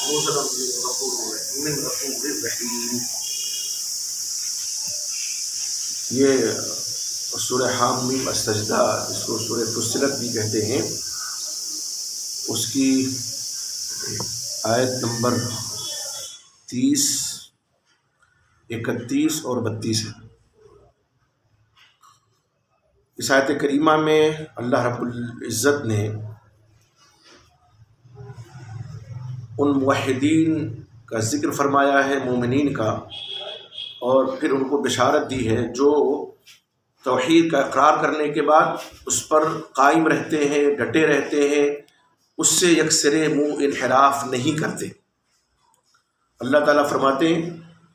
نزلا من غفور رحیم۔ یہ سورہ حامیم السجدہ، جس کو سورہ فصلت بھی کہتے ہیں، اس کی آیت نمبر 30، 31 اور 32 ہے۔ اس آیت کریمہ میں اللہ رب العزت نے ان موحدین کا ذکر فرمایا ہے، مومنین کا، اور پھر ان کو بشارت دی ہے جو توحید کا اقرار کرنے کے بعد اس پر قائم رہتے ہیں، ڈٹے رہتے ہیں، اس سے یکسرے منہ انحراف نہیں کرتے۔ اللہ تعالیٰ فرماتے ہیں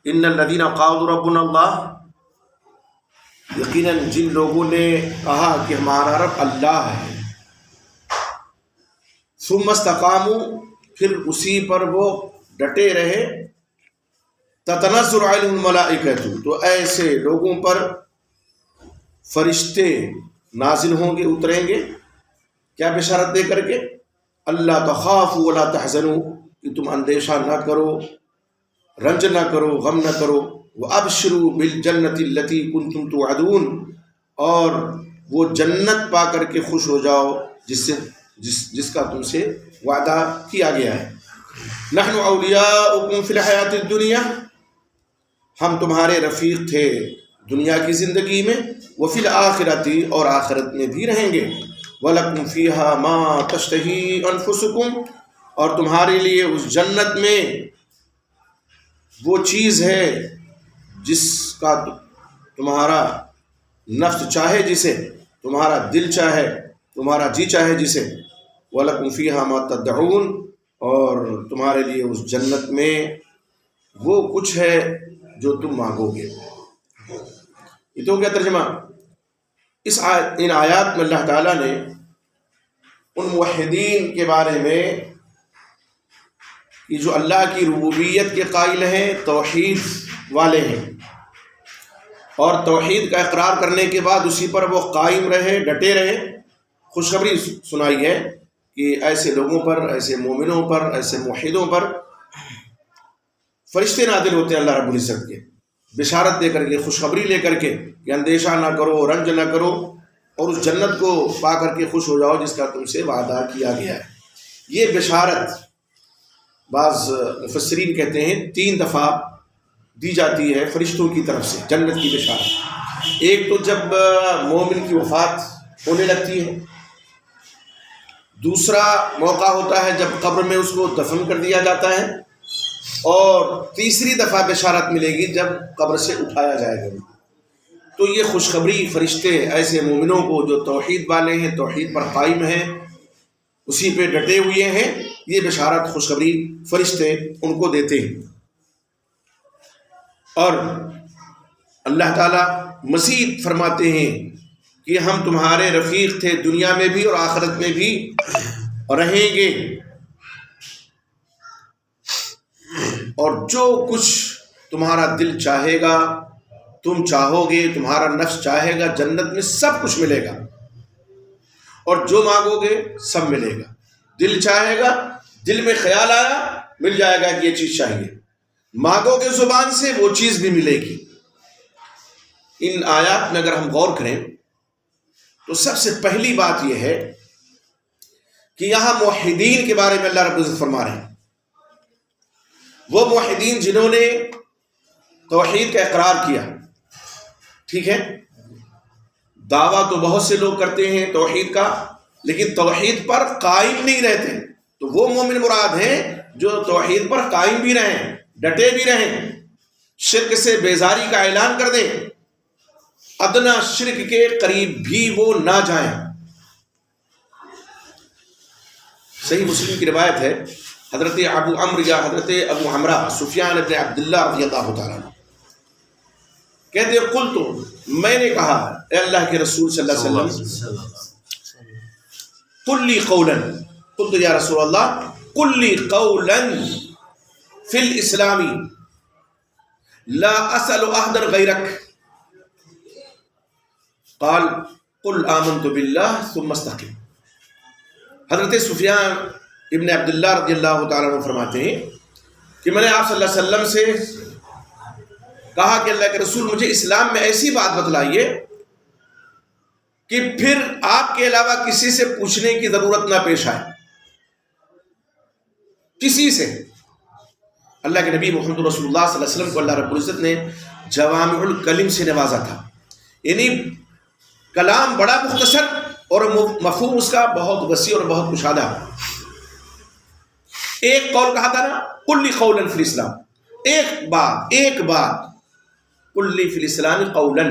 ان الذین قالوا ربنا اللہ، یقیناً جن لوگوں نے کہا کہ ہمارا رب اللہ ہے، ثم استقاموا، پھر اسی پر وہ ڈٹے رہے، تتنزل علیہم الملائکۃ، تو ایسے لوگوں پر فرشتے نازل ہوں گے، اتریں گے، کیا بشارت دے کر کے؟ اللہ تخافوا ولا تحزنوا، کہ تم اندیشہ نہ کرو، رنج نہ کرو، غم نہ کرو، وابشروا بالجنۃ التی کنتم توعدون، اور وہ جنت پا کر کے خوش ہو جاؤ جس کا تم سے وعدہ کیا گیا ہے۔ نحن اولیاؤکم فی الحیات الدنیا، ہم تمہارے رفیق تھے دنیا کی زندگی میں، وفی الآخرۃ، اور آخرت میں بھی رہیں گے، وَلَكُمْ فِيهَا مَا تَشْتَهِي أَنفُسُكُمْ، اور تمہارے لیے اس جنت میں وہ چیز ہے جس کا تمہارا نفس چاہے، جسے تمہارا دل چاہے، تمہارا جی چاہے جسے، وَلَكُمْ فِيهَا مَا تَدَّعُونَ، اور تمہارے لیے اس جنت میں وہ کچھ ہے جو تم مانگو گے۔ یہ تو کیا ترجمہ؟ ان آیات میں اللہ تعالیٰ نے ان موحدین کے بارے میں کہ جو اللہ کی ربوبیت کے قائل ہیں، توحید والے ہیں، اور توحید کا اقرار کرنے کے بعد اسی پر وہ قائم رہے، ڈٹے رہے، خوشخبری سنائی ہے کہ ایسے لوگوں پر، ایسے مومنوں پر، ایسے موحدوں پر فرشتے نازل ہوتے ہیں اللہ رب العزت کے، بشارت دے کر کے، خوشخبری لے کر کے کہ اندیشہ نہ کرو، رنج نہ کرو، اور اس جنت کو پا کر کے خوش ہو جاؤ جس کا تم سے وعدہ کیا گیا ہے۔ یہ بشارت بعض مفسرین کہتے ہیں 3 دفعہ دی جاتی ہے فرشتوں کی طرف سے جنت کی بشارت۔ ایک تو جب مومن کی وفات ہونے لگتی ہے، دوسرا موقع ہوتا ہے جب قبر میں اس کو دفن کر دیا جاتا ہے، اور تیسری دفعہ بشارت ملے گی جب قبر سے اٹھایا جائے گا۔ تو یہ خوشخبری فرشتے ایسے مومنوں کو جو توحید والے ہیں، توحید پر قائم ہیں، اسی پہ ڈٹے ہوئے ہیں، یہ بشارت خوشخبری فرشتے ان کو دیتے ہیں۔ اور اللہ تعالیٰ مزید فرماتے ہیں کہ ہم تمہارے رفیق تھے دنیا میں بھی اور آخرت میں بھی رہیں گے، اور جو کچھ تمہارا دل چاہے گا، تم چاہو گے، تمہارا نفس چاہے گا، جنت میں سب کچھ ملے گا، اور جو مانگو گے سب ملے گا۔ دل چاہے گا، دل میں خیال آیا، مل جائے گا کہ یہ چیز چاہیے، مانگو گے زبان سے، وہ چیز بھی ملے گی۔ ان آیات میں اگر ہم غور کریں تو سب سے پہلی بات یہ ہے کہ یہاں موحدین کے بارے میں اللہ رب العزت فرما رہے ہیں، وہ موحدین جنہوں نے توحید کا اقرار کیا۔ ٹھیک ہے، دعویٰ تو بہت سے لوگ کرتے ہیں توحید کا، لیکن توحید پر قائم نہیں رہتے، تو وہ مومن مراد ہیں جو توحید پر قائم بھی رہیں، ڈٹے بھی رہیں، شرک سے بیزاری کا اعلان کر دیں، ادنا شرک کے قریب بھی وہ نہ جائیں۔ صحیح مسلم کی روایت ہے، حضرت ابو عمرو یا حضرت ابو حمرہ سفیان ابن عبداللہ رضی اللہ تعالیٰ عنہ کہتے قلت، میں نے کہا اے اللہ کے رسول صلی اللہ علیہ وسلم، قل لی قولا، قلت یا رسول اللہ قل لی قولا فی الاسلام لا اسأل احدا غیرک، قال قل آمنت باللہ ثم استقم۔ حضرت سفیان ابن عبداللہ رضی اللہ تعالیٰ عنہ فرماتے ہیں کہ میں نے آپ صلی اللہ علیہ وسلم سے کہا کہ اللہ کے رسول مجھے اسلام میں ایسی بات بتلائیے کہ پھر آپ کے علاوہ کسی سے پوچھنے کی ضرورت نہ پیش آئے، کسی سے۔ اللہ کے نبی محمد رسول اللہ صلی اللہ علیہ وسلم کو اللہ رب العزت نے جوامع الکلم سے نوازا تھا، یعنی کلام بڑا مختصر اور مفہوم اس کا بہت وسیع اور بہت کشادہ۔ ایک قول کہا تھا نا، قل لی قولا فی الاسلام، ایک بات قل لی فی الاسلام قولا،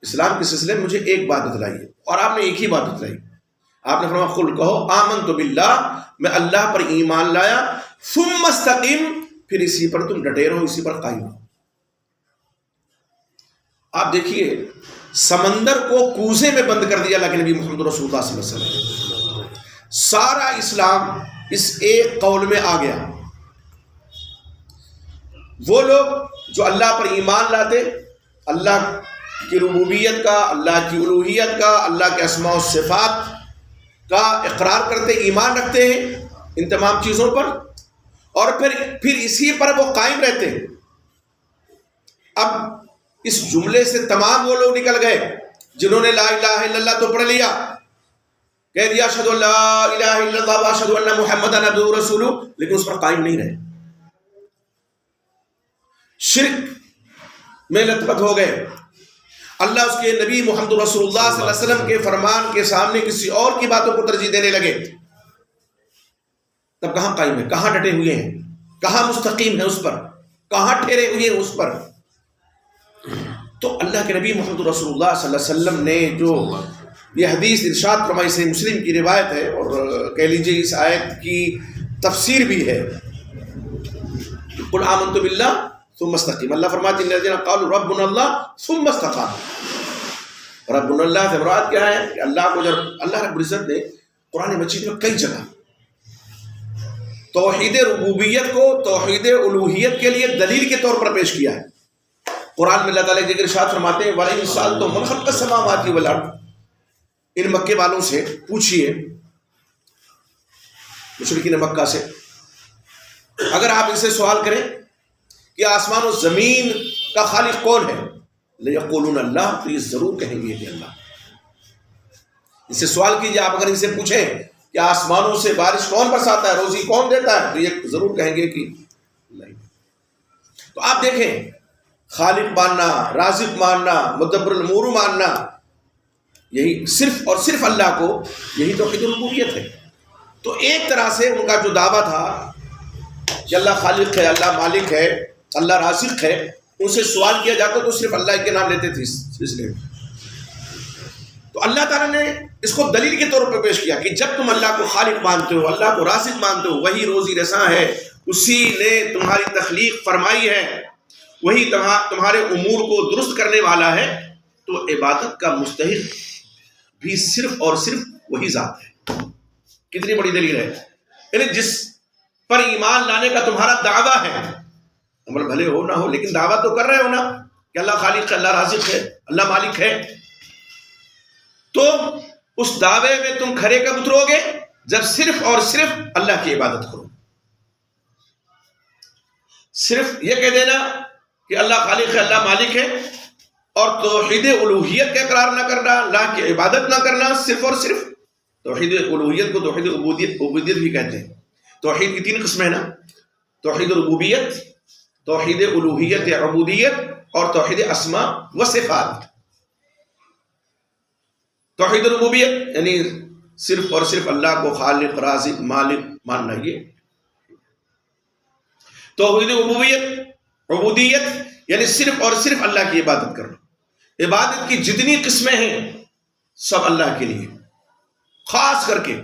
اسلام کے سلسلے میں مجھے ایک بات بتلائیے، اور آپ نے ایک ہی بات بتلائی۔ آپ نے فرمایا قل کہو آمنت باللہ، میں اللہ پر ایمان لایا، ثم استقیم، پھر اسی پر تم ڈٹے رہو، اسی پر قائم رہو۔ آپ دیکھیے سمندر کو کوزے میں بند کر دیا اللہ کے نبی محمد رسول اللہ صلی اللہ علیہ وسلم، سارا اسلام اس ایک قول میں آ گیا۔ وہ لوگ جو اللہ پر ایمان لاتے، اللہ کی ربوبیت کا، اللہ کی الوہیت کا، اللہ کے اسماء و صفات کا اقرار کرتے، ایمان رکھتے ہیں ان تمام چیزوں پر، اور پھر اسی پر وہ قائم رہتے ہیں۔ اب اس جملے سے تمام وہ لوگ نکل گئے جنہوں نے لا الہ الا اللہ تو پڑھ لیا، کہہ دیا اشہد ان لا الہ الا اللہ واشہد ان محمدا عبدہ ورسولہ، لیکن اس پر قائم نہیں رہے، شرک میں لت پت ہو گئے، اللہ اس کے نبی محمد رسول اللہ صلی اللہ علیہ وسلم کے فرمان کے سامنے کسی اور کی باتوں کو ترجیح دینے لگے۔ تب کہاں قائم ہے، کہاں ڈٹے ہوئے ہیں، کہاں مستقیم ہے اس پر، کہاں ٹھہرے ہوئے ہیں اس پر؟ تو اللہ کے نبی محمد رسول اللہ صلی اللہ علیہ وسلم نے جو یہ حدیث ارشاد فرمائی، صحیح مسلم کی روایت ہے، اور کہہ لیجیے اس آیت کی تفسیر بھی ہے، قل آمنت باللہ ثم استقیم، اللہ فرماتے ہیں الذین قالوا ربنا اللہ ثم استقاموا۔ ربنا اللہ سے مراد کیا ہے کہ اللہ کو، جب اللہ رب العزت نے قرآن مجید میں کئی جگہ توحید ربوبیت کو توحید الوہیت کے لیے دلیل کے طور پر پیش کیا ہے۔ قرآن میں اللہ تعالیٰ کے ارشاد فرماتے ہیں وَلَئِن سَأَلْتُم مَّنْ خَلَقَ السَّمَاوَاتِ وَالْأَرْضَ، ان مکے والوں سے پوچھئے، مشرکین مکہ سے، اگر آپ ان سے سوال کریں کہ آسمان و زمین کا خالق کون ہے، لَيَقُولُونَ اللَّهُ، تو یہ ضرور کہیں گے کہ اللہ۔ ان سے سوال کیجئے، آپ اگر ان سے پوچھیں کہ آسمانوں سے بارش کون برساتا ہے، روزی کون دیتا ہے، تو یہ ضرور کہیں گے کہ نہیں۔ تو آپ دیکھیں، خالق ماننا، رازق ماننا، مدبر الامور ماننا، یہی صرف اور صرف اللہ کو، یہی توحید ربوبیت ہے۔ تو ایک طرح سے ان کا جو دعویٰ تھا کہ اللہ خالق ہے، اللہ مالک ہے، اللہ رازق ہے، ان سے سوال کیا جاتا تو صرف اللہ کے نام لیتے تھے اس لیے۔ تو اللہ تعالیٰ نے اس کو دلیل کے طور پر پیش کیا کہ جب تم اللہ کو خالق مانتے ہو، اللہ کو رازق مانتے ہو، وہی روزی رساں ہے، اسی نے تمہاری تخلیق فرمائی ہے، وہی تمہارے امور کو درست کرنے والا ہے، تو عبادت کا مستحق بھی صرف اور صرف وہی ذات ہے۔ کتنی بڑی دلیل ہے، یعنی جس پر ایمان لانے کا تمہارا دعویٰ ہے، عمل بھلے ہو نہ ہو لیکن دعویٰ تو کر رہے ہو نا کہ اللہ خالق ہے، اللہ رازق ہے، اللہ مالک ہے، تو اس دعوے میں تم کھرے کب اترو گے؟ جب صرف اور صرف اللہ کی عبادت کرو۔ صرف یہ کہہ دینا کہ اللہ خالق ہے، اللہ مالک ہے، اور توحید الوہیت کا اقرار نہ کرنا، اللہ کی عبادت نہ کرنا، صرف اور صرف توحید الوہیت کو توحید عبودیت بھی کہتے ہیں۔ توحید کی 3 قسمیں ہیں نا، توحید ربوبیت، توحید الوہیت یا عبودیت، اور توحید اسماء و صفات۔ توحید ربوبیت یعنی صرف اور صرف اللہ کو خالق، رازق، مالک ماننا، یہ توحید عبودیت یعنی صرف اور صرف اللہ کی عبادت کرنا۔ عبادت کی جتنی قسمیں ہیں سب اللہ کے لیے، خاص کر کے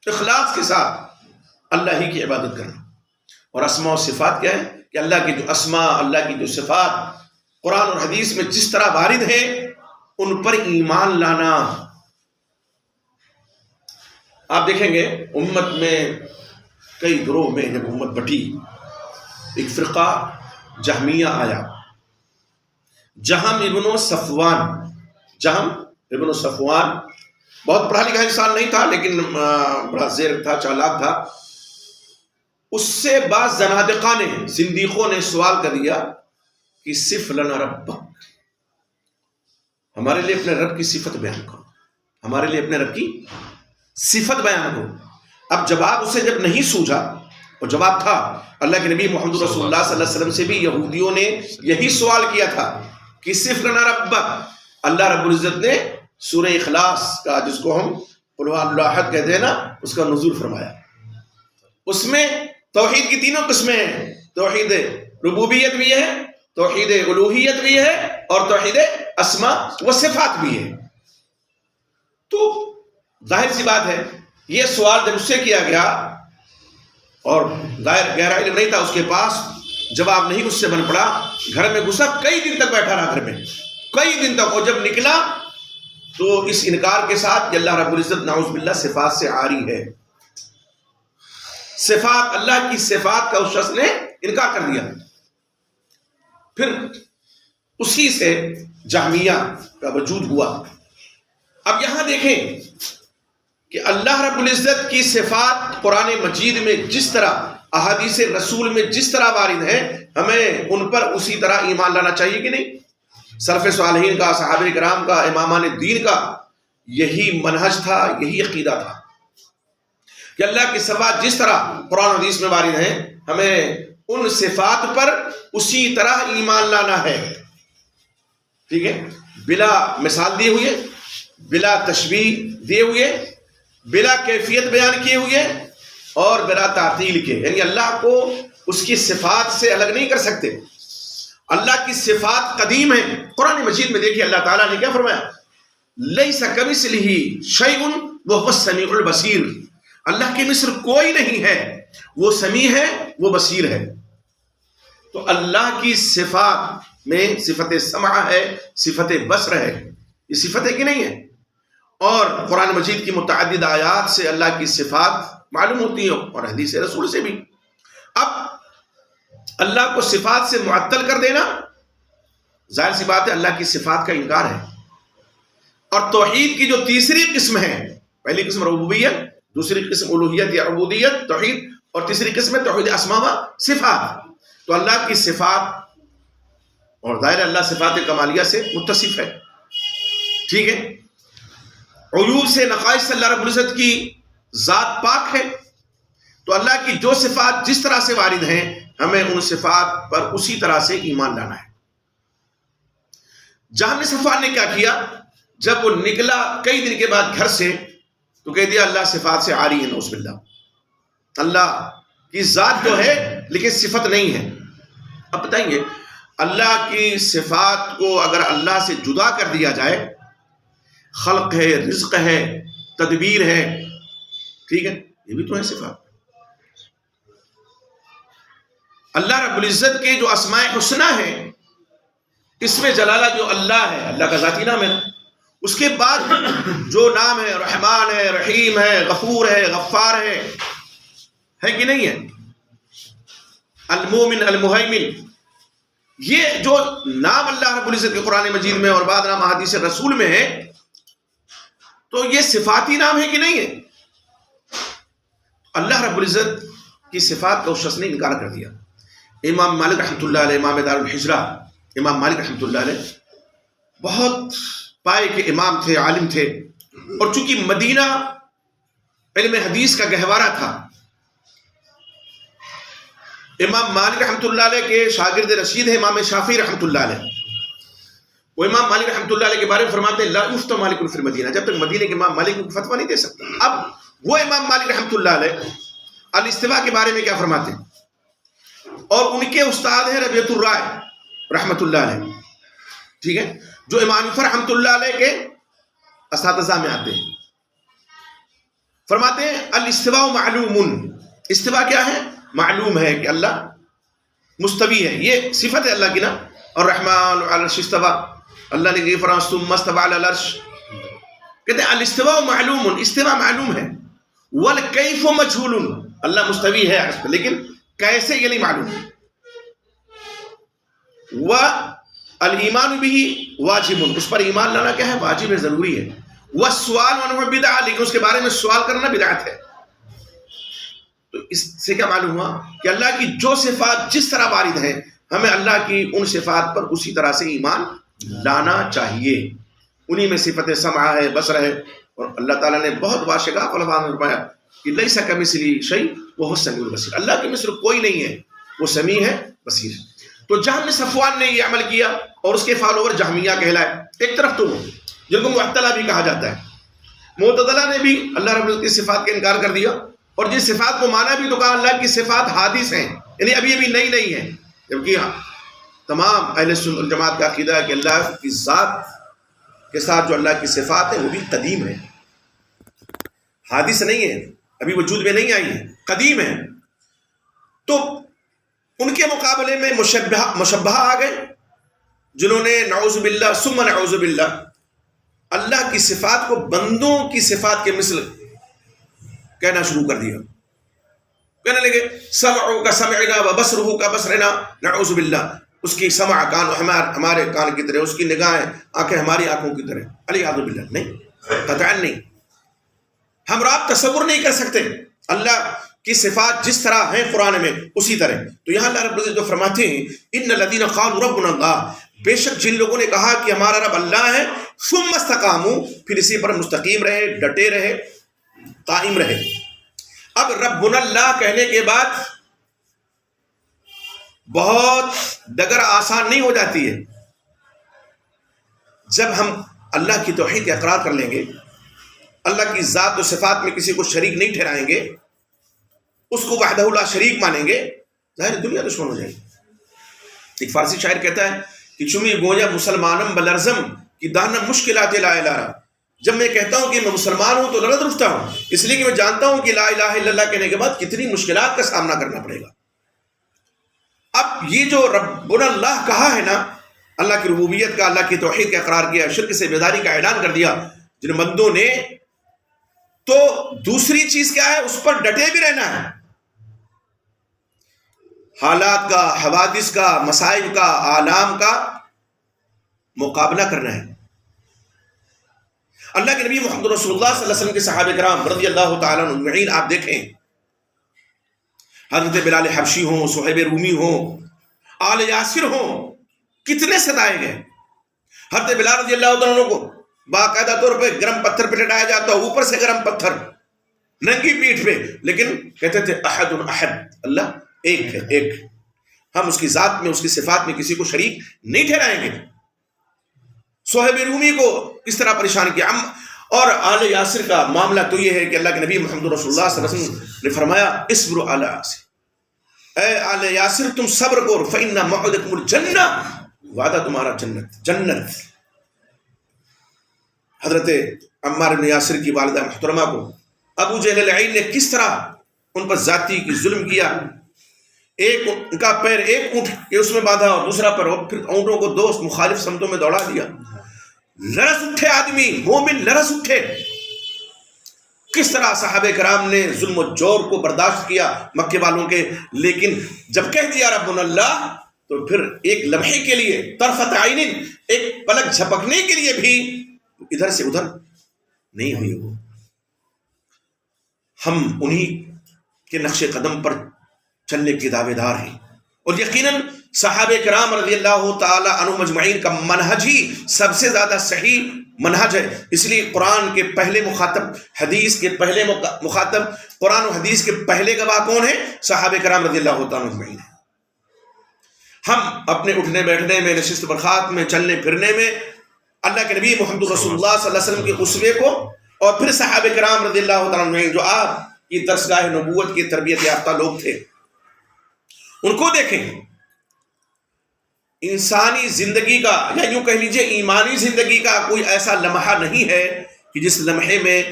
اخلاص کے ساتھ اللہ ہی کی عبادت کرنا۔ اور اسماء و صفات کیا ہے کہ اللہ کی جو اسماء، اللہ کی جو صفات قرآن اور حدیث میں جس طرح وارد ہیں ان پر ایمان لانا۔ آپ دیکھیں گے امت میں کئی گروہ میں جب امت بٹی، ایک فرقہ جہمیہ آیا، جہم ابن صفوان بہت پڑھا لکھا انسان نہیں تھا، لیکن بڑا زیر تھا، چالاک تھا۔ اس سے بعض زنادقہ نے، زندیقوں نے سوال کر دیا کہ صف لنا ربک، ہمارے لیے اپنے رب کی صفت بیان کرو، ہمارے لیے اپنے رب کی صفت بیان کرو۔ اب جواب اسے جب نہیں سوجھا، اور جواب تھا اللہ کے نبی محمد رسول اللہ صلی اللہ علیہ وسلم سے بھی یہودیوں نے یہی سوال کیا تھا کہ صف لنا ربک۔ اللہ رب العزت نے سورہ اخلاص کا، جس کو ہم قل هو اللہ احد کہتے ہیں نا، اس کا نزول فرمایا۔ اس میں توحید کی تینوں قسمیں ہیں، توحید ربوبیت بھی ہے، توحید الوہیت بھی ہے، اور توحید اسماء و صفات بھی ہے۔ تو ظاہر سی بات ہے، یہ سوال جب اس سے کیا گیا اور ظاہر گہرا علم نہیں تھا اس کے پاس، جواب نہیں اس سے بن پڑا، گھر میں گھسا، کئی دن تک بیٹھا رہا گھر میں، کئی دن تک۔ اور جب نکلا تو اس انکار کے ساتھ کہ اللہ رب العزت نعوذ باللہ صفات سے عاری ہے، صفات، اللہ کی صفات کا اس شخص نے انکار کر دیا۔ پھر اسی سے جہمیہ کا وجود ہوا۔ اب یہاں دیکھیں کہ اللہ رب العزت کی صفات قرآن مجید میں جس طرح، احادیث رسول میں جس طرح وارد ہیں، ہمیں ان پر اسی طرح ایمان لانا چاہیے کہ نہیں؟ سلف صالحین کا، صحابہ کرام کا، امامان دین کا یہی منہج تھا، یہی عقیدہ تھا کہ اللہ کی صفات جس طرح قرآن حدیث میں وارد ہیں، ہمیں ان صفات پر اسی طرح ایمان لانا ہے، ٹھیک ہے؟ بلا مثال دیے ہوئے، بلا تشبیہ دیے ہوئے، بلا کیفیت بیان کیے ہوئے، اور بلا تعطیل کے، یعنی اللہ کو اس کی صفات سے الگ نہیں کر سکتے۔ اللہ کی صفات قدیم ہیں۔ قرآن مجید میں دیکھیے اللہ تعالیٰ نے کیا فرمایا، لیس کمثلہ شیء وہو السمیع البصیر، اللہ کے مثل کوئی نہیں ہے، وہ سمیع ہے، وہ بصیر ہے۔ تو اللہ کی صفات میں صفت سمع ہے، صفت بصر ہے، یہ صفت ہے کہ نہیں ہے؟ اور قرآن مجید کی متعدد آیات سے اللہ کی صفات معلوم ہوتی ہیں، اور حدیث رسول سے بھی۔ اب اللہ کو صفات سے معطل کر دینا، ظاہر سی بات ہے اللہ کی صفات کا انکار ہے۔ اور توحید کی جو تیسری قسم ہے، پہلی قسم ربوبیت، دوسری قسم الوہیت یا عبودیت توحید، اور تیسری قسم ہے توحید اسماء و صفات۔ تو اللہ کی صفات، اور ظاہر اللہ صفات کمالیہ سے متصف ہے، ٹھیک ہے؟ عیوب سے، نقائص سے اللہ رب العزت کی ذات پاک ہے۔ تو اللہ کی جو صفات جس طرح سے وارد ہیں، ہمیں ان صفات پر اسی طرح سے ایمان لانا ہے۔ جہنم صفوان نے کیا کیا، جب وہ نکلا کئی دن کے بعد گھر سے، تو کہہ دیا اللہ صفات سے عاری ہے، نعوذ باللہ، اللہ کی ذات جو ہے لیکن صفت نہیں ہے۔ اب بتائیے، اللہ کی صفات کو اگر اللہ سے جدا کر دیا جائے، خلق ہے، رزق ہے، تدبیر ہے، ٹھیک ہے، یہ بھی تو ہے صفات۔ اللہ رب العزت کے جو اسماء حسنہ ہیں، اسم جلالہ جو اللہ ہے، اللہ کا ذاتی نام ہے، اس کے بعد جو نام ہے، رحمان ہے، رحیم ہے، غفور ہے، غفار ہے کہ نہیں ہے؟ المومن، المہیمن، یہ جو نام اللہ رب العزت کے قرآن مجید میں اور بعد نام احادیث رسول میں ہے، تو یہ صفاتی نام ہے کہ نہیں ہے؟ اللہ رب العزت کی صفات کا اس شخص نے انکار کر دیا۔ امام مالک رحمۃ اللہ علیہ، امام دار الحجرہ، امام مالک رحمۃ اللہ علیہ بہت پائے کے امام تھے، عالم تھے، اور چونکہ مدینہ علم حدیث کا گہوارہ تھا، امام مالک رحمۃ اللہ علیہ کے شاگرد رشید ہیں امام شافعی رحمۃ اللہ علیہ۔ وہ امام مالک رحمۃ اللہ علیہ کے بارے میں فرماتے ہیں لا یفتى مالک فی المدینہ، جب تک مدینہ کے امام مالک کو فتویٰ نہیں دے سکتا۔ اب وہ امام مالک رحمۃ اللہ علیہ الاستواء کے بارے میں کیا فرماتے ہیں، اور ان کے استاد ہیں ربیعۃ الرائے رحمۃ اللہ علیہ، ٹھیک ہے، جو امام حنیفہ رحمۃ اللہ علیہ کے اساتذہ میں آتے ہیں۔ فرماتے ہیں الاستواء معلوم، استواء کیا ہے؟ معلوم ہے کہ اللہ مستوی ہے، یہ صفت ہے اللہ کی نا، اور رحمان علی العرش استوى، اللہ نے یہ فرمایا ثم استوى علی العرش، کہتے ہیں الاستواء معلوم، استواء معلوم ہے، والکیف مجہول، اللہ مستوی ہے عرش پر لیکن کیسے یہ نہیں معلوم، والایمان به واجب، اس پر ایمان لانا کیا ہے؟ واجب ہے، ضروری ہے، والسؤال عنہ بدعہ، لیکن اس کے بارے میں سوال کرنا بدعت ہے۔ تو اس سے کیا معلوم ہوا کہ اللہ کی جو صفات جس طرح وارد ہیں ہمیں اللہ کی ان صفات پر اسی طرح سے ایمان لانا چاہیے. انہی میں صفت سمع ہے، بصر ہے. اور اللہ تعالیٰ نے بہت واشگاف الفاظ میں فرمایا کہ لیس کمثلہ شیء وہو السمیع البصیر. اللہ کے مثل کوئی نہیں ہے، وہ سمیع ہے، بصیر ہے. تو جہم صفوان نے یہ عمل کیا اور اس کے فالوور جہمیہ کہلائے. ایک طرف تو جن کو معطلہ بھی کہا جاتا ہے، معتزلہ نے بھی اللہ رب العزت کی صفات کا انکار کر دیا اور جس صفات کو مانا بھی تو کہا اللہ کی صفات حادث ہیں، یعنی ابھی نئی نہیں ہے. جبکہ تمام اہل سنت والجماعت کا عقیدہ ہے کہ اللہ کی ذات کے ساتھ جو اللہ کی صفات ہیں وہ بھی قدیم ہے، حادث نہیں ہے، ابھی وجود میں نہیں آئی ہے، قدیم ہے. تو ان کے مقابلے میں مشبہہ آ گئے جنہوں نے نعوذ باللہ ثم نعوذ باللہ اللہ کی صفات کو بندوں کی صفات کے مثل کہنا شروع کر دیا. کہنے لگے سمعہ کا سمعنا و بصرہ کا بصرنا، نعوذ باللہ اس کی سمع کان ہمارے کان کی طرح، اس کی نگاہیں آنکھیں ہماری آنکھوں کی طرح. علیہ باللہ نہیں، قطعا نہیں. ہم آپ تصور نہیں کر سکتے اللہ کی صفات جس طرح ہیں قرآن میں اسی طرح. تو یہاں اللہ رب العزت جو فرماتے ہیں ان الذین قالوا ربنا اللہ، بے شک جن لوگوں نے کہا کہ ہمارا رب اللہ ہے، ثم استقاموا، پھر اسی پر مستقیم رہے، ڈٹے رہے، قائم رہے. اب ربنا اللہ کہنے کے بعد بہت ڈگر آسان نہیں ہو جاتی ہے. جب ہم اللہ کی توحید کا اقرار کر لیں گے، اللہ کی ذات و صفات میں کسی کو شریک نہیں ٹھہرائیں گے، اس کو وحدہ لا شریک مانیں گے، ظاہر دنیا دشمن ہو جائے گی. ایک فارسی شاعر کہتا ہے کہ چمی گویا مسلمانم بلرزم کی دانا مشکلات لا الہ. جب میں کہتا ہوں کہ میں مسلمان ہوں تو لرز اٹھتا ہوں، اس لیے کہ میں جانتا ہوں کہ لا الہ الا اللہ کہنے کے بعد کتنی مشکلات کا سامنا کرنا پڑے گا. اب یہ جو ربنا اللہ کہا ہے نا، اللہ کی ربوبیت کا، اللہ کی توحید کا اقرار کیا، شرک سے بیداری کا اعلان کر دیا جن بندوں نے، تو دوسری چیز کیا ہے؟ اس پر ڈٹے بھی رہنا ہے. حالات کا، حوادث کا، مصائب کا، آلام کا مقابلہ کرنا ہے. اللہ کے نبی محمد رسول اللہ صلی اللہ علیہ وسلم کے صحابہ کرام رضی اللہ تعالیٰ عنہ اجمعین آپ دیکھیں، حضرت بلال حبشی ہوں، صہیب رومی ہوں، آل یاسر ہوں، کتنے ستائے گئے. حضرت بلال رضی اللہ تعالیٰ عنہ کو باقاعدہ طور پہ گرم پتھر پہ لٹایا جاتا، اوپر سے گرم پتھر ننگی پیٹھ پہ، لیکن کہتے تھے احد احد، اللہ ایک ہے، ایک. ہم اس کی ذات میں، اس کی صفات میں کسی کو شریک نہیں ٹھہرائیں گے. صہیب رومی کو اس طرح پریشان کیا. اور آل یاسر کا معاملہ تو یہ ہے کہ اللہ کے نبی محمد رسول اللہ صلی اللہ علیہ وسلم نے فرمایا اصبروا علی یاسر، اے آل یاسر تم صبر کرو، فإن موعدکم الجنہ، وعدہ تمہارا جنت، جنت. حضرت عمار بن یاسر کی والدہ محترمہ کو ابو جہل العین نے کس طرح ان پر ذاتی کی ظلم کیا. ایک ان کا پیر ایک اونٹ کے اس میں باندھا اور دوسرا پر، اور پھر اونٹوں کو دو مخالف سمتوں میں دوڑا دیا. لرز اٹھے آدمی، مومن لرز اٹھے. کس طرح صحابہ کرام نے ظلم و جور کو برداشت کیا مکے والوں کے، لیکن جب کہہ دیا ربنا اللہ تو پھر ایک لمحے کے لیے، طرفت عین، ایک پلک جھپکنے کے لیے بھی ادھر سے ادھر نہیں ہوئی. وہ ہم انہی کے نقش قدم پر چلنے کے دعوے دار ہیں. اور یقیناً صحابہ کرام رضی اللہ تعالی عنہم اجمعین کا منہج ہی سب سے زیادہ صحیح منہج ہے. اس لیے قرآن کے پہلے مخاطب، حدیث کے پہلے مخاطب، قرآن و حدیث کے پہلے گواہ کون ہیں؟ صحابہ کرام رضی اللہ تعالی عنہم اجمعین ہیں. ہم اپنے اٹھنے بیٹھنے میں، نشست برخاست میں، چلنے پھرنے میں اللہ کے نبی محمد رسول اللہ صلی اللہ علیہ وسلم کے اسوے کو، اور پھر صحابہ کرام رضی اللہ تعالی عنہم جو آپ کی درسگاہ نبوت کی تربیت یافتہ لوگ تھے، ان کو دیکھیں. انسانی زندگی کا، یا یوں کہہ لیجئے ایمانی زندگی کا کوئی ایسا لمحہ نہیں ہے کہ جس لمحے میں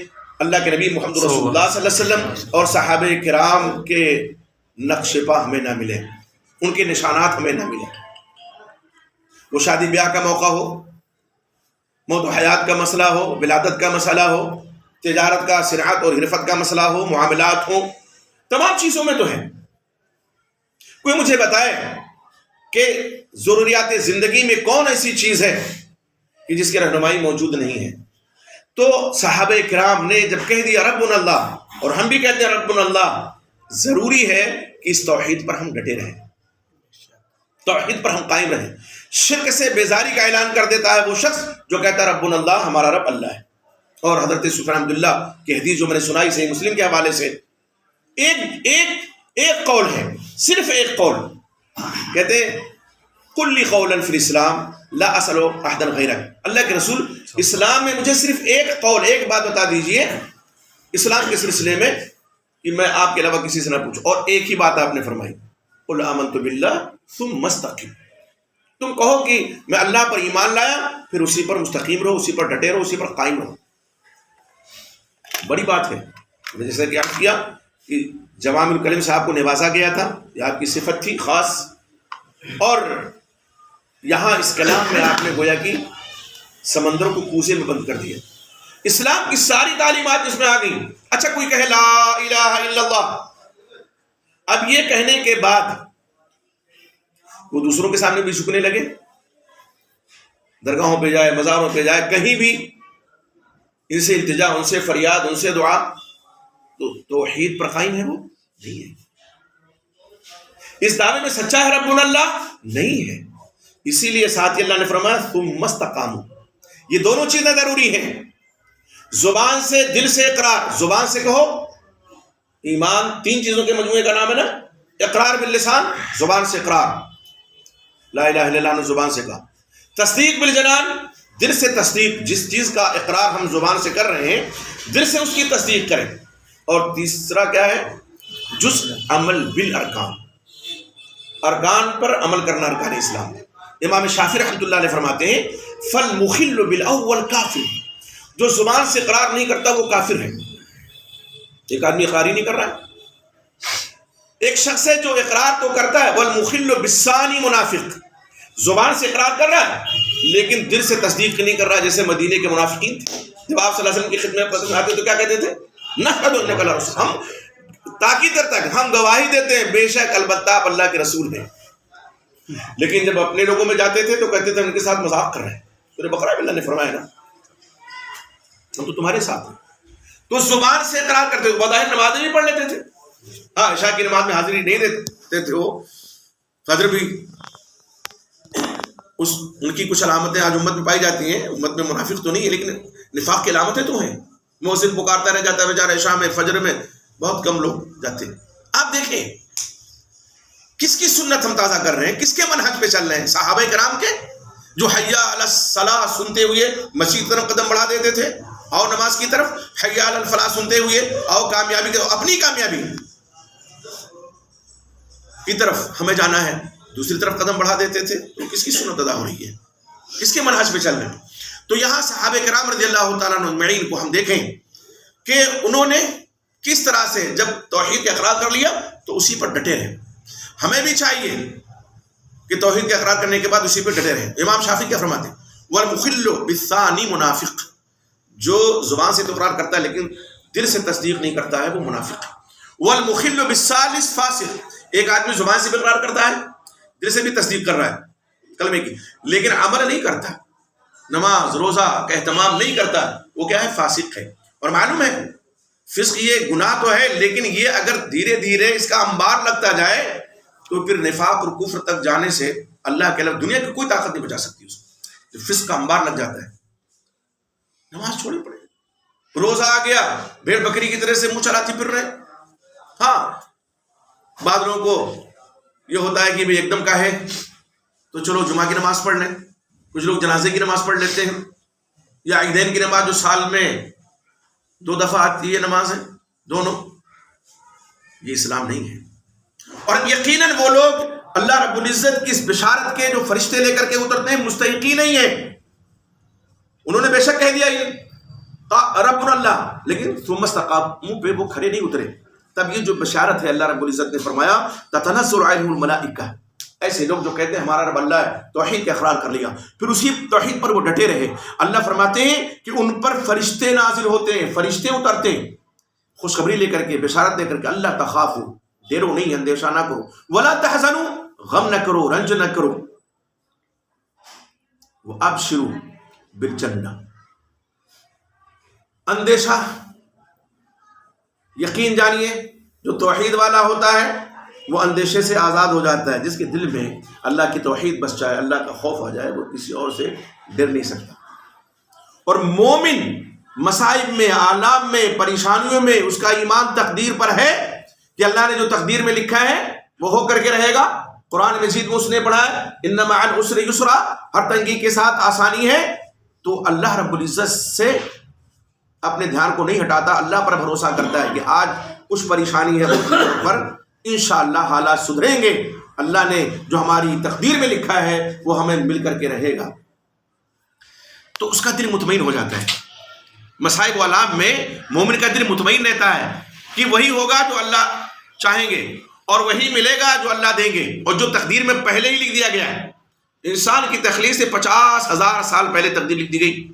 اللہ کے نبی محمد رسول اللہ صلی اللہ علیہ وسلم اور صحابہ کرام کے نقش پا ہمیں نہ ملے، ان کے نشانات ہمیں نہ ملے. وہ شادی بیاہ کا موقع ہو، موت و حیات کا مسئلہ ہو، ولادت کا مسئلہ ہو، تجارت کا، صنعت اور حرفت کا مسئلہ ہو، معاملات ہوں، تمام چیزوں میں تو ہے. کوئی مجھے بتائے کہ ضروریات زندگی میں کون ایسی چیز ہے کہ جس کی رہنمائی موجود نہیں ہے؟ تو صحابہ کرام نے جب کہہ دیا ربنا اللہ، اور ہم بھی کہتے ہیں ربنا اللہ، ضروری ہے کہ اس توحید پر ہم ڈٹے رہیں، توحید پر ہم قائم رہیں۔ شرک سے بیزاری کا اعلان کر دیتا ہے وہ شخص جو کہتا ہے ربنا اللہ، ہمارا رب اللہ ہے۔ اور حضرت سفیان عبداللہ کی حدیث جو میں نے سنائی صحیح مسلم کے حوالے سے، ایک قول ہے، صرف ایک قول، کہتے ہیں کلی قولا فی الاسلام لا اسأل احدا غیرک، اللہ کے رسول اسلام میں مجھے صرف ایک قول، ایک بات بتا دیجئے اسلام کے سلسلے میں کہ میں آپ کے علاوہ کسی سے نہ پوچھوں، اور ایک ہی بات آپ نے فرمائی، قل آمنت باللہ ثم استقم، تم کہو کہ میں اللہ پر ایمان لایا، پھر اسی پر مستقیم رہو، اسی پر ڈٹے رہو، اسی پر قائم رہو۔ بڑی بات ہے، جیسے کہ آپ کیا کہ جوامع الکلم سے آپ کو نوازا گیا تھا، یہ آپ کی صفت تھی خاص، اور یہاں اس کلام میں آپ نے گویا کہ سمندر کو کوزے میں بند کر دیا، اسلام کی ساری تعلیمات اس میں آ گئی۔ اچھا کوئی کہے لا الہ الا اللہ، اب یہ کہنے کے بعد وہ دوسروں کے سامنے بھی جھکنے لگے، درگاہوں پہ جائے، مزاروں پہ جائے، کہیں بھی ان سے التجا، ان سے فریاد، ان سے دعا، تو توحید پر قائم ہے وہ نہیں ہے، اس دعوے میں سچا ہے ربنا اللہ نہیں ہے۔ اسی لیے ساتھ ہی اللہ نے فرمایا ثم استقاموا، یہ دونوں چیزیں ضروری ہیں، زبان سے، دل سے اقرار، زبان سے کہو ایمان تین چیزوں کے مجموعے کا نام ہے نا، اقرار باللسان، زبان سے اقرار، لا الہ الا اللہ نے زبان سے کہا، تصدیق بالجنان، دل سے تصدیق، جس چیز کا اقرار ہم زبان سے کر رہے ہیں دل سے اس کی تصدیق کریں، اور تیسرا کیا ہے، جزء عمل بالارکان، ارکان پر عمل کرنا ارکان اسلام۔ امام شافعی رحمۃ اللہ علیہ فرماتے ہیں فالمخل بالاول کافر، جو زبان سے اقرار نہیں کرتا وہ کافر ہے۔ ایک آدمی اقرار ہی نہیں کر رہا ہے، ایک شخص ہے جو اقرار تو کرتا ہے، والمخل بالثانی منافق، زبان سے اقرار کر رہا ہے لیکن دل سے تصدیق نہیں کر رہا، جیسے مدینے کے منافقین تھے، جب آپ صلی اللہ علیہ وسلم کی خدمت میں آتے تو کیا کہتے تھے، نشہد انک لرسول، ہم تاکید کرتا ہے کہ ہم گواہی دیتے ہیں بے شک البتہ آپ اللہ کے رسول ہیں، لیکن جب اپنے لوگوں میں جاتے تھے تو کہتے تھے ان کے ساتھ مذاق کر رہے ہیں۔ سورہ بقرہ میں اللہ نے فرمایا نا ہم تو تمہارے ساتھ ہیں، تو زبان سے اقرار کرتے تھے، بظاہر نماز نہیں پڑھ لیتے تھے، ہاں عشاء کی نماز میں حاضری نہیں دیتے تھے، وہ فجر بھی، ان کی کچھ علامتیں آج امت میں پائی جاتی ہیں، امت میں منافق تو نہیں ہے لیکن نفاق کی علامتیں تو ہیں، مؤذن پکارتا رہ جاتا ہے بیچارہ، عشاء میں فجر میں بہت کم لوگ جاتے ہیں۔ آپ دیکھیں کس کی سنت ہم تازہ کر رہے ہیں، کس کے منہج پہ چل رہے ہیں، صحابہ کرام کے جو حیا علی الصلاۃ سنتے ہوئے مسجد کی طرف قدم بڑھا دیتے تھے، اور نماز کی طرف، حیا علی الفلاح سنتے ہوئے اور کامیابی کی طرف، اپنی کامیابی کی طرف ہمیں جانا ہے، دوسری طرف قدم بڑھا دیتے تھے، تو کس کی سنت ادا ہو رہی ہے، کس کے منہج پہ چل رہے ہیں؟ تو یہاں صحابہ کرام رضی اللہ تعالیٰ عنہ اجمعین کو ہم دیکھیں کہ انہوں نے کس طرح سے جب توحید کا اقرار کر لیا تو اسی پر ڈٹے رہے۔ ہمیں بھی چاہیے کہ توحید کا اقرار کرنے کے بعد اسی پر ڈٹے رہے۔ امام شافعی کیا فرماتے ہیں، والمخل بالثانی منافق، جو زبان سے تو اقرار کرتا ہے لیکن دل سے تصدیق نہیں کرتا ہے وہ منافق ہے۔ والمخل بالثالث فاسق، ایک آدمی زبان سے بھی اقرار کرتا ہے، دل سے بھی تصدیق کر رہا ہے کلمے کی، لیکن عمل نہیں کرتا، نماز روزہ کا اہتمام نہیں کرتا، وہ کیا ہے، فاسق ہے۔ اور معلوم ہے فسق یہ گناہ تو ہے، لیکن یہ اگر دھیرے دھیرے اس کا انبار لگتا جائے تو پھر نفاق اور کفر تک جانے سے اللہ کے علاوہ دنیا کی کوئی طاقت نہیں بچا سکتی اس کو۔ جب فسق کا انبار لگ جاتا ہے نماز چھوڑنی پڑے، روزہ آ گیا بھیڑ بکری کی طرح سے منہ چلاتی پھر رہے۔ ہاں بعض لوگوں کو یہ ہوتا ہے کہ بھی ایک دم کا ہے تو چلو جمعہ کی نماز پڑھ لیں، کچھ لوگ جنازے کی نماز پڑھ لیتے ہیں، یا عیدین کی نماز جو سال میں 2 دفعہ آتی ہے نماز ہے دونوں، یہ اسلام نہیں ہے۔ اور یقیناً وہ لوگ اللہ رب العزت کی اس بشارت کے جو فرشتے لے کر کے اترتے ہیں مستحقی نہیں ہیں، انہوں نے بے شک کہہ دیا یہ ربنا اللہ، لیکن ثم استقاموا پہ وہ کھڑے نہیں اترے، تب یہ جو بشارت ہے اللہ رب العزت نے فرمایا تتنزل علیہم الملائکہ، ایسے لوگ جو کہتے ہیں ہمارا رب اللہ ہے، توحید کا اقرار کر لیا، پھر اسی توحید پر وہ ڈٹے رہے، اللہ فرماتے ہیں کہ ان پر فرشتے نازل ہوتے ہیں، فرشتے اترتے ہیں خوشخبری لے کر کے، بشارت دے کر کے، اللہ تخافوا، ڈرو نہیں، اندیشہ نہ کرو، ولا تحزنوا، غم نہ کرو، رنج نہ کرو، وابشروا بالجنہ، اندیشہ یقین جانیے جو توحید والا ہوتا ہے وہ اندیشے سے آزاد ہو جاتا ہے. جس کے دل میں اللہ کی توحید بس جائے, اللہ کا خوف آ جائے, وہ کسی اور سے ڈر نہیں سکتا. اور مومن مصائب میں, آلام میں, پریشانیوں میں اس کا ایمان تقدیر پر ہے کہ اللہ نے جو تقدیر میں لکھا ہے وہ ہو کر کے رہے گا. قرآن مجید میں اس نے پڑھا ہے ان مع العسر یسرا, ہر تنگی کے ساتھ آسانی ہے. تو اللہ رب العزت سے اپنے دھیان کو نہیں ہٹاتا, اللہ پر بھروسہ کرتا ہے کہ آج کچھ پریشانی ہے اس پر انشاءاللہ حالات سدھریں گے. اللہ نے جو ہماری تقدیر میں لکھا ہے وہ ہمیں مل کر کے رہے گا. تو اس کا دل مطمئن ہو جاتا ہے. مصائب و آلام میں مومن کا دل مطمئن رہتا ہے کہ وہی ہوگا جو اللہ چاہیں گے اور وہی ملے گا جو اللہ دیں گے, اور جو تقدیر میں پہلے ہی لکھ دیا گیا ہے. انسان کی تخلیق سے 50,000 سال پہلے تقدیر لکھ دی گئی,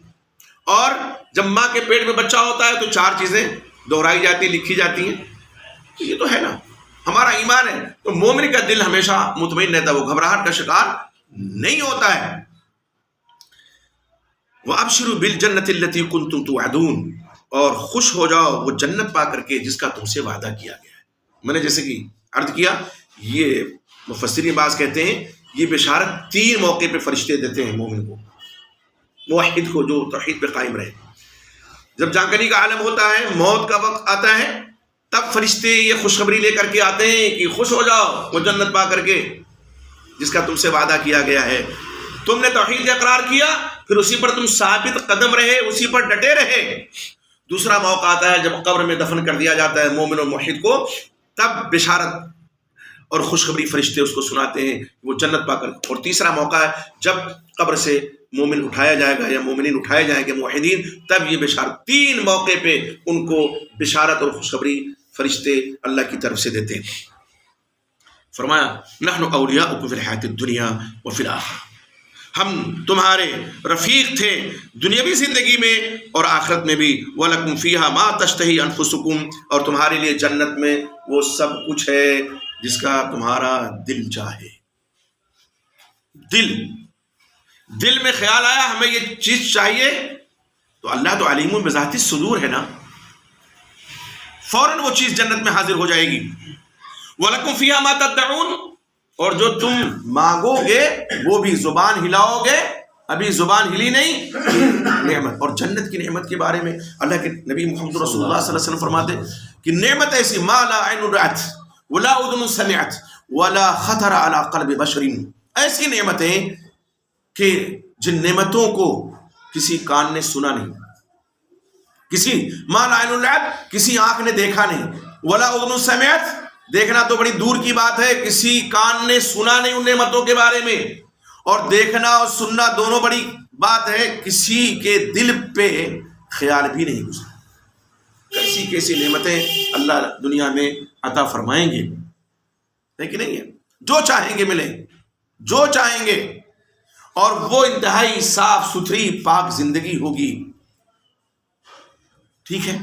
اور جب ماں کے پیٹ میں بچہ ہوتا ہے تو 4 چیزیں دہرائی جاتی ہیں, لکھی جاتی ہیں. تو یہ تو ہے نا ہمارا ایمان ہے. تو مومن کا دل ہمیشہ مطمئن رہتا ہے, وہ گھبراہٹ کا شکار نہیں ہوتا ہے. وَأَبْشِرُوا بِالْجَنَّةِ الَّتِي كُنْتُمْ تُوعَدُونَ, اور خوش ہو جاؤ وہ جنت پا کر کے جس کا تم سے وعدہ کیا گیا ہے. میں نے جیسے کہ عرض کیا, یہ مفسرین بعض کہتے ہیں یہ بشارت 3 موقع پہ فرشتے دیتے ہیں مومن کو, موحد کو جو توحید پہ قائم رہے. جب جانکنی کا عالم ہوتا ہے, موت کا وقت آتا ہے, تب فرشتے یہ خوشخبری لے کر کے آتے ہیں کہ خوش ہو جاؤ وہ جنت پا کر کے جس کا تم سے وعدہ کیا گیا ہے. تم نے توحید کا اقرار کیا, پھر اسی پر تم ثابت قدم رہے, اسی پر ڈٹے رہے. دوسرا موقع آتا ہے جب قبر میں دفن کر دیا جاتا ہے مومن اور موحد کو, تب بشارت اور خوشخبری فرشتے اس کو سناتے ہیں وہ جنت پا کر. اور تیسرا موقع ہے جب قبر سے مومن اٹھایا جائے گا یا مومنین اٹھائے جائیں گے موحدین, تب یہ بشارت 3 موقع پہ ان کو بشارت اور خوشخبری فرشتے اللہ کی طرف سے دیتے ہیں. فرمایا نحن اولیاؤکم فی الحیاۃ الدنیا وفی الآخرہ, ہم تمہارے رفیق تھے دنیاوی زندگی میں اور آخرت میں بھی. وَلَكُمْ فِيهَا مَا تَشْتَهِي أَنفُسُكُمْ, اور تمہارے لیے جنت میں وہ سب کچھ ہے جس کا تمہارا دل چاہے. دل میں خیال آیا ہمیں یہ چیز چاہیے, تو اللہ تو علیم بذات الصدور ہے نا, فوراً وہ چیز جنت میں حاضر ہو جائے گی. وَلَكُمْ فِيهَا مَا تَدَّعُونَ, اور جو تم مانگو گے وہ بھی زبان ہلاؤ گے, ابھی زبان ہلی نہیں. نعمت اور جنت کی نعمت کے بارے میں اللہ کے نبی محمد رسول اللہ صلی اللہ علیہ وسلم فرماتے کہ نعمت ایسی ما لا عین رأت ولا اذن سمعت ولا خطر علی قلب بشر, ایسی نعمتیں کہ جن نعمتوں کو کسی کان نے سنا نہیں, کسی ما لا عین رأت کسی آنکھ نے دیکھا نہیں, ولا اذن سمعت دیکھنا تو بڑی دور کی بات ہے, کسی کان نے سنا نہیں ان نعمتوں کے بارے میں, اور دیکھنا اور سننا دونوں بڑی بات ہے, کسی کے دل پہ خیال بھی نہیں گزرا. کیسی کیسی نعمتیں اللہ دنیا میں عطا فرمائیں گے, ہے کہ نہیں ہے؟ جو چاہیں گے ملیں, جو چاہیں گے, اور وہ انتہائی صاف ستھری پاک زندگی ہوگی. ٹھیک ہے,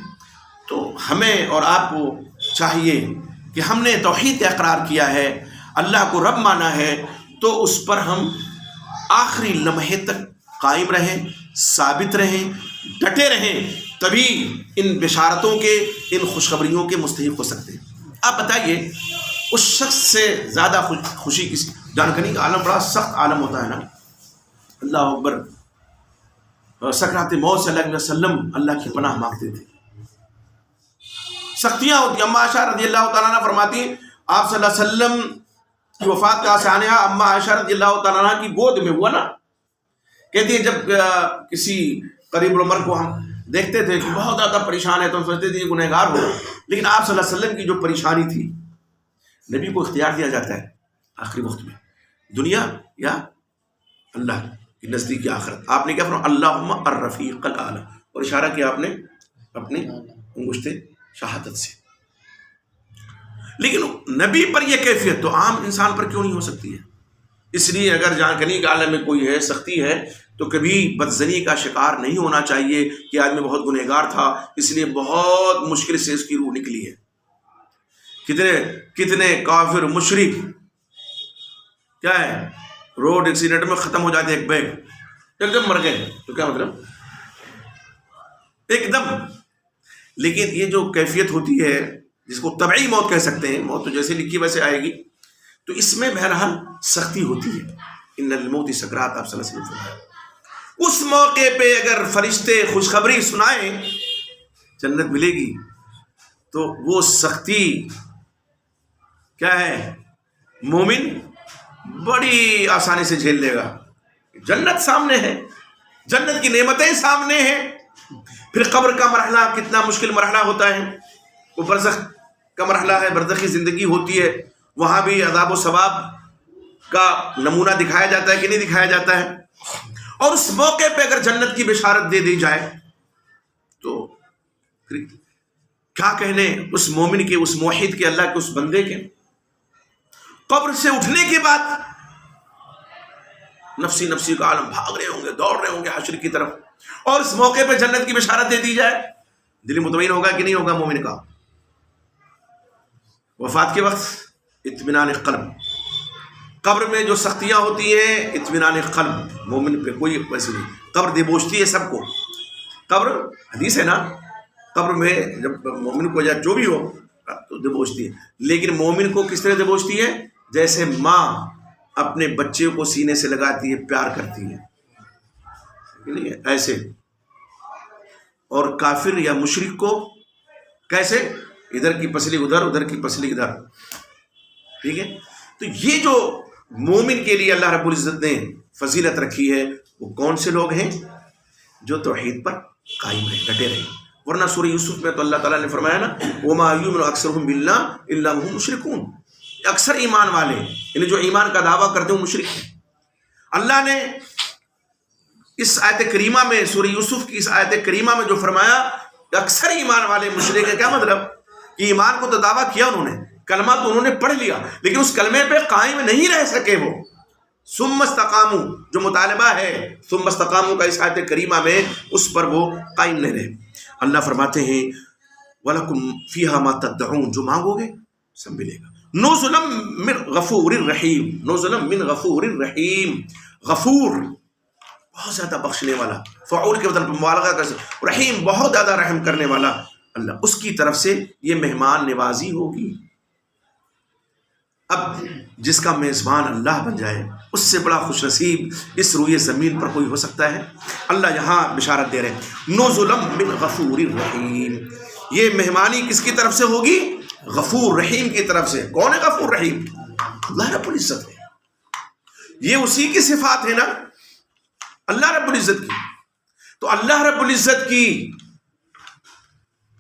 تو ہمیں اور آپ کو چاہیے کہ ہم نے توحید کا اقرار کیا ہے, اللہ کو رب مانا ہے, تو اس پر ہم آخری لمحے تک قائم رہیں, ثابت رہیں, ڈٹے رہیں, تبھی ان بشارتوں کے, ان خوشخبریوں کے مستحق ہو سکتے ہیں. آپ بتائیے اس شخص سے زیادہ خوشی کسی, جانکنی کا عالم بڑا سخت عالم ہوتا ہے نا, اللہ اکبر. سکرات موت سے اللہ علیہ وسلم اللہ کی پناہ مانگتے تھے, سختیاں ہوتی. اما عائشہ رضی اللہ تعالیٰ عنہ فرماتی آپ صلی اللہ علیہ وسلم کی وفات کا سانحہ اما عائشہ رضی اللہ تعالیٰ عنہ کی گود میں ہوا نا. کہتی ہے جب کسی قریب العمر کو ہم دیکھتے تھے کہ بہت زیادہ پریشان ہے تو ہم سوچتے تھے یہ گنہگار ہو, لیکن آپ صلی اللہ علیہ وسلم کی جو پریشانی تھی, نبی کو اختیار دیا جاتا ہے آخری وقت میں, دنیا یا اللہ کی نزدیک آخرت. آپ نے کیا فرمایا اللہم الرفیق الاعلی, اور اشارہ کیا آپ نے اپنی انگشت شہادت سے. لیکن نبی پر یہ کیفیت تو عام انسان پر کیوں نہیں ہو سکتی ہے؟ اس لیے اگر جانکنی کے عالم میں کوئی ہے, سختی ہے, تو کبھی بدزنی کا شکار نہیں ہونا چاہیے کہ آدمی بہت گنہگار تھا اس لیے بہت مشکل سے اس کی روح نکلی ہے. کتنے کافر مشرک کیا ہے, روڈ ایکسیڈنٹ میں ختم ہو جاتے, ایک بیگ ایک دم مر گئے, تو کیا مطلب ایک دم. لیکن یہ جو کیفیت ہوتی ہے جس کو طبعی موت کہہ سکتے ہیں، موت تو جیسے لکھی ویسے آئے گی، تو اس میں بہرحال سختی ہوتی ہے. ان الموت سکرات، آپ صلی اللہ علیہ وسلم فرمایا. اس موقع پہ اگر فرشتے خوشخبری سنائیں جنت ملے گی تو وہ سختی کیا ہے، مومن بڑی آسانی سے جھیل لے گا. جنت سامنے ہے، جنت کی نعمتیں سامنے ہیں. پھر قبر کا مرحلہ کتنا مشکل مرحلہ ہوتا ہے، وہ برزخ کا مرحلہ ہے، برزخی زندگی ہوتی ہے. وہاں بھی عذاب و ثواب کا نمونہ دکھایا جاتا ہے کہ نہیں دکھایا جاتا ہے. اور اس موقع پہ اگر جنت کی بشارت دے دی جائے تو پھر کیا کہنے اس مومن کے، اس موحد کے، اللہ کے اس بندے کے. قبر سے اٹھنے کے بعد نفسی نفسی کا عالم، بھاگ رہے ہوں گے، دوڑ رہے ہوں گے حشر کی طرف، اور اس موقع پہ جنت کی بشارت دے دی جائے، دل مطمئن ہوگا کہ نہیں ہوگا مومن کا؟ وفات کے وقت اطمینان قلب. قبر میں جو سختیاں ہوتی ہیں، اطمینان قلب مومن پہ کوئی ویسے نہیں. قبر دبوچتی ہے سب کو. قبر حدیث ہے نا، قبر میں جب مومن کو یا جو بھی ہو تو دبوچتی ہے. لیکن مومن کو کس طرح دبوچتی ہے؟ جیسے ماں اپنے بچے کو سینے سے لگاتی ہے، پیار کرتی ہے، ایسے. اور کافر یا مشرک کو کیسے؟ ادھر کی پسلی ادھر، ادھر کی پسلی ادھر. ٹھیک ہے. تو یہ جو مومن کے لیے اللہ رب العزت نے فضیلت رکھی ہے، وہ کون سے لوگ ہیں؟ جو توحید پر قائم رہے، ڈٹے رہے. ورنہ سورہ یوسف میں تو اللہ تعالیٰ نے فرمایا نا، وَمَا يُؤْمِنُ أَكْثَرُهُم بِاللَّهِ إِلَّا وَهُم مُشْرِكُونَ. اکثر ایمان والے، یعنی جو ایمان کا دعویٰ کرتے ہیں، مشرک ہیں. اللہ نے اس آیت کریمہ میں، سورہ یوسف کی اس آیت کریمہ میں جو فرمایا اکثر ایمان والے مشرک ہے، کیا مطلب؟ کہ ایمان کو تو دعویٰ کیا انہوں نے، کلمہ تو انہوں نے پڑھ لیا، لیکن اس کلمے پہ قائم نہیں رہ سکے. وہ ثم استقاموا جو مطالبہ ہے، ثم استقاموا کا اس آیت کریمہ میں، اس پر وہ قائم نہیں رہے. اللہ فرماتے ہیں وَلَكُمْ فِيهَا مَا تَدَّعُونَ، جو مانگو گے سب ملے گا. نُزُلًا مِّن غَفُورٍ رَحِيمٍ، نُزُلًا مِّن غَفُورٍ رَحِيمٍ. غفور بہت زیادہ بخشنے والا، فعول کے بدل مبالغہ کر، رحیم بہت زیادہ رحم کرنے والا اللہ، اس کی طرف سے یہ مہمان نوازی ہوگی. اب جس کا میزبان اللہ بن جائے، اس سے بڑا خوش نصیب اس روئے زمین پر کوئی ہو سکتا ہے؟ اللہ یہاں بشارت دے رہے ہیں نزلا من غفور رحیم. یہ مہمانی کس کی طرف سے ہوگی؟ غفور رحیم کی طرف سے. کون ہے غفور رحیم؟ اللہ رب العزت ہے. یہ اسی کی صفات ہے نا، اللہ رب العزت کی. تو اللہ رب العزت کی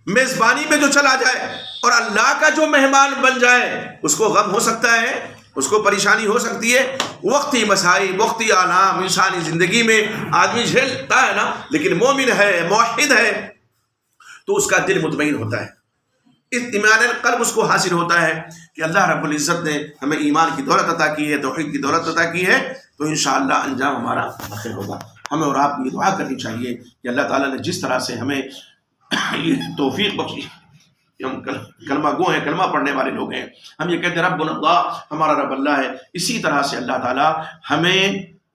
میزبانی میں جو چلا جائے اور اللہ کا جو مہمان بن جائے، اس کو غم ہو سکتا ہے، اس کو پریشانی ہو سکتی ہے. وقتی مسائل، وقتی آلام انسانی زندگی میں آدمی جھیلتا ہے نا، لیکن مومن ہے، موحد ہے، تو اس کا دل مطمئن ہوتا ہے. اطمینان قلب اس کو حاصل ہوتا ہے کہ اللہ رب العزت نے ہمیں ایمان کی دولت عطا کی ہے، توحید کی دولت عطا کی ہے، تو انشاءاللہ انجام ہمارا بخیر ہوگا. ہمیں اور آپ کو یہ دعا کرنی چاہیے کہ اللہ تعالیٰ نے جس طرح سے ہمیں یہ توفیق بخشی کہ ہم کلمہ گو ہیں، کلمہ پڑھنے والے لوگ ہیں، ہم یہ کہتے ہیں ربنا اللہ، ہمارا رب اللہ ہے، اسی طرح سے اللہ تعالیٰ ہمیں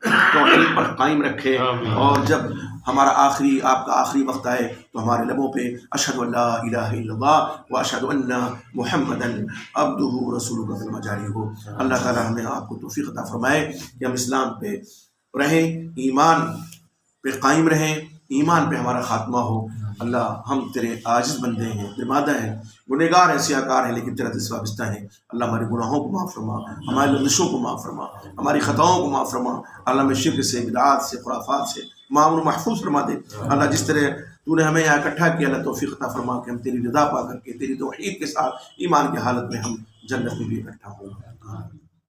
توحید پر قائم رکھے. اور جب ہمارا آپ کا آخری وقت آئے تو ہمارے لبوں پہ اشہد ان لا الہ الا اللہ و اشہد ان محمدا عبدہ ورسولہ کا کلمہ جاری ہو. اللہ تعالیٰ ہمیں آپ کو توفیق عطا فرمائے کہ ہم اسلام پہ رہیں، ایمان پہ قائم رہیں، ایمان پہ ہمارا خاتمہ ہو. اللہ ہم تیرے عاجز بندے ہیں، درمادہ ہیں، گنہگار ہیں، سیاہکار ہیں، لیکن تیرا دل وابستہ ہیں. اللہ ہمارے گناہوں کو معاف فرما، ہمارے لغزشوں کو معاف فرما، ہماری خطاؤں کو معاف فرما. اللہ ہمیں شرک سے، بدعات سے، خرافات سے معمول محفوظ فرما دے. اللہ جس طرح تو نے ہمیں یہاں اکٹھا کیا، اللہ توفیق عطا فرما کہ ہم تیری رضا پا کر کے، تیری توحید کے ساتھ ایمان کی حالت میں ہم جنت میں بھی اکٹھا ہوں.